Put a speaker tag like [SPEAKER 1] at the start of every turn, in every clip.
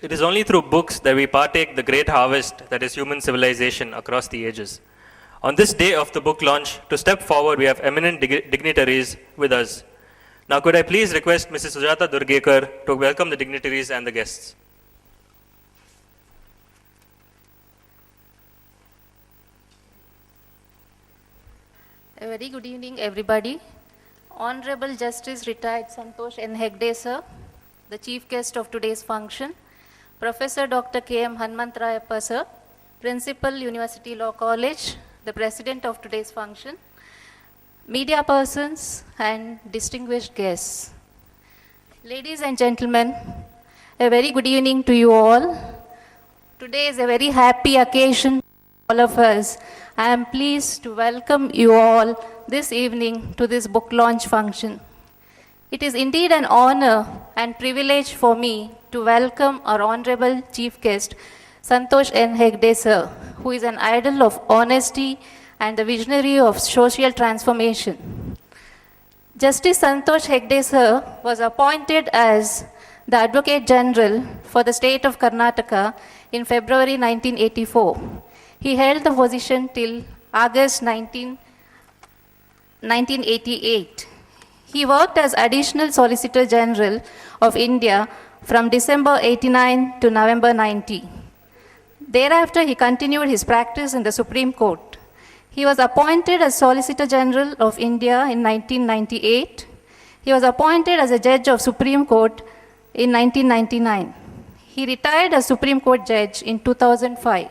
[SPEAKER 1] It is only through books that we partake the great harvest that is human civilization across the ages. On this day of the book launch, to step forward, we have eminent dignitaries with us. Now, could I please request Mrs. Sujata Durgekar to welcome the dignitaries and the guests.
[SPEAKER 2] A very good evening, everybody. Honorable Justice Retired Santosh N. Hegde, sir, the chief guest of today's function. Professor Dr. K.M. Hanmantrayappa, sir, Principal, University Law College, the president of today's function. Media persons and distinguished guests. Ladies and gentlemen, a very good evening to you all. Today is a very happy occasion for all of us. I am pleased to welcome you all this evening to this book launch function. It is indeed an honor and privilege for me to welcome our honorable chief guest, Santosh N. Hegde, sir, who is an idol of honesty and the visionary of social transformation. Justice Santosh Hegde, sir, was appointed as the Advocate General for the state of Karnataka in February 1984. He held the position till August 1988. He worked as Additional Solicitor General of India from December 89 to November 90. Thereafter, he continued his practice in the Supreme Court. He was appointed as Solicitor General of India in 1998. He was appointed as a Judge of Supreme Court in 1999. He retired as Supreme Court Judge in 2005.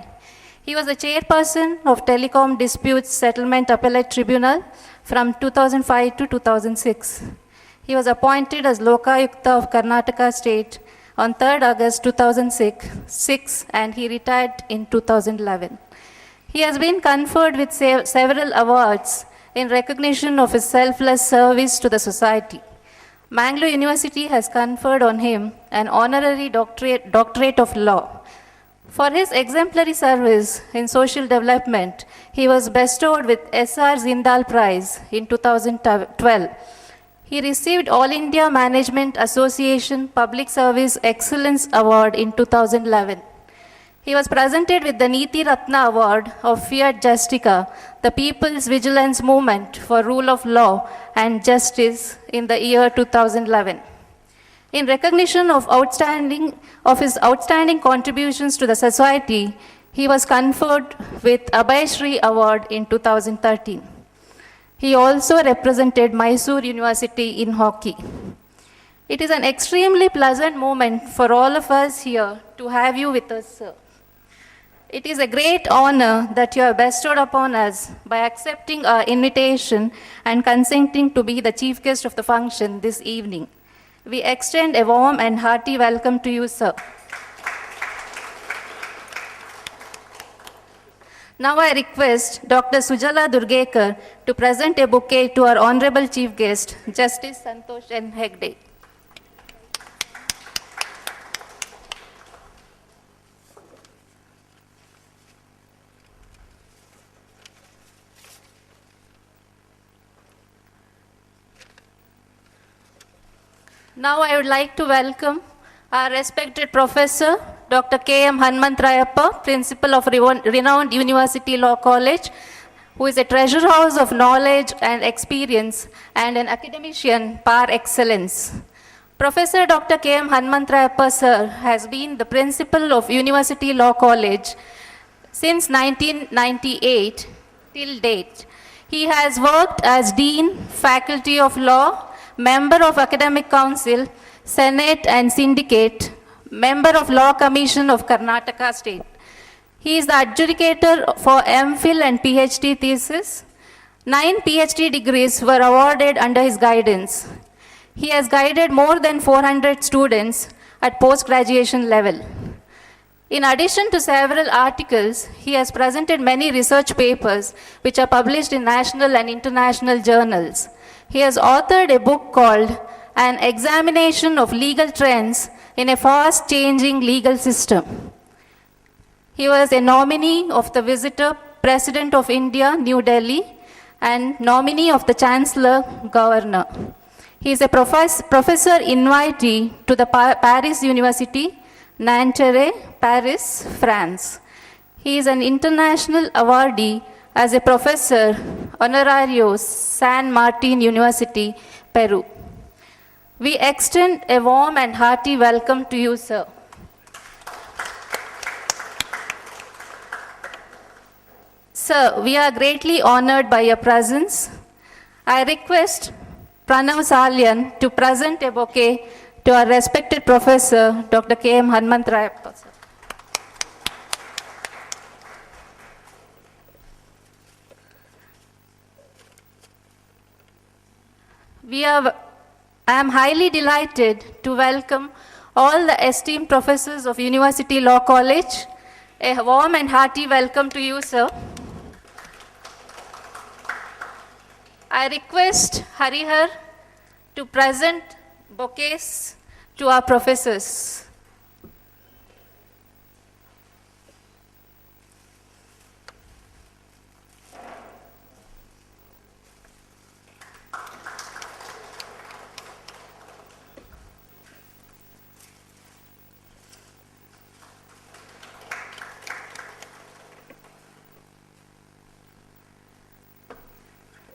[SPEAKER 2] He was the chairperson of Telecom Disputes Settlement Appellate Tribunal from 2005 to 2006. He was appointed as Lokayukta of Karnataka State on 3rd August 2006 and he retired in 2011. He has been conferred with several awards in recognition of his selfless service to the society. Mangalore University has conferred on him an honorary doctorate of law. For his exemplary service in social development, he was bestowed with S.R. Zindal Prize in 2012. He received All India Management Association Public Service Excellence Award in 2011. He was presented with the Niti Ratna Award of Fiat Justica, the People's Vigilance Movement for Rule of Law and Justice in the year 2011. In recognition of his outstanding contributions to the society, he was conferred with Abhay Shri Award in 2013. He also represented Mysore University in hockey. It is an extremely pleasant moment for all of us here to have you with us, sir. It is a great honor that you have bestowed upon us by accepting our invitation and consenting to be the chief guest of the function this evening. We extend a warm and hearty welcome to you, sir. Now I request Dr. Sujala Durgekar to present a bouquet to our honorable chief guest, Justice Santosh N. Hegde. Now I would like to welcome our respected Professor, Dr. K.M. Hanmantrayappa, Principal of renowned University Law College, who is a treasure house of knowledge and experience and an academician par excellence. Professor Dr. K.M. Hanmantrayappa, sir, has been the Principal of University Law College since 1998 till date. He has worked as Dean, Faculty of Law, Member of Academic Council, Senate and Syndicate, Member of Law Commission of Karnataka State. He is the adjudicator for MPhil and PhD thesis. 9 PhD degrees were awarded under his guidance. He has guided more than 400 students at post-graduation level. In addition to several articles, he has presented many research papers which are published in national and international journals. He has authored a book called An Examination of Legal Trends in a Fast-Changing Legal System. He was a nominee of the Visitor President of India, New Delhi, and nominee of the Chancellor Governor. He is a professor invitee to the Paris University Nanterre, Paris, France. He is an international awardee as a professor honorario San Martin University, Peru. We extend a warm and hearty welcome to you, sir. Sir, we are greatly honored by your presence. I request Pranav Salyan to present a bouquet to our respected professor, Dr. K.M. Hanmantrayappa, sir. I am highly delighted to welcome all the esteemed professors of University Law College. A warm and hearty welcome to you, sir. I request Harihar to present bouquets to our professors.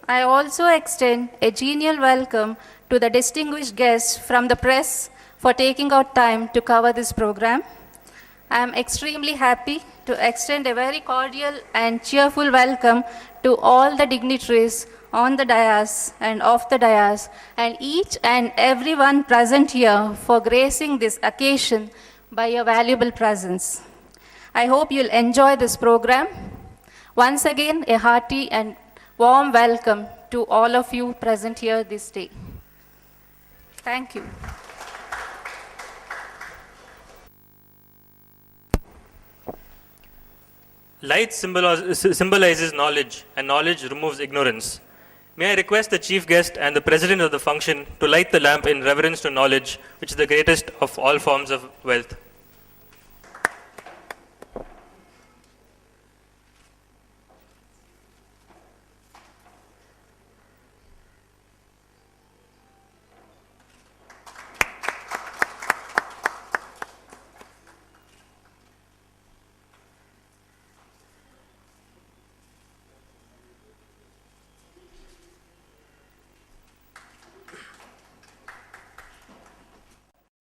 [SPEAKER 2] I also extend a genial welcome to the distinguished guests from the press for taking out time to cover this program. I am extremely happy to extend a very cordial and cheerful welcome to all the dignitaries on the dais and off the dais, and each and everyone present here for gracing this occasion by your valuable presence. I hope you'll enjoy this program. Once again, a hearty and warm welcome to all of you present here this day. Thank you.
[SPEAKER 1] Light symbolizes knowledge, and knowledge removes ignorance. May I request the chief guest and the president of the function to light the lamp in reverence to knowledge, which is the greatest of all forms of wealth.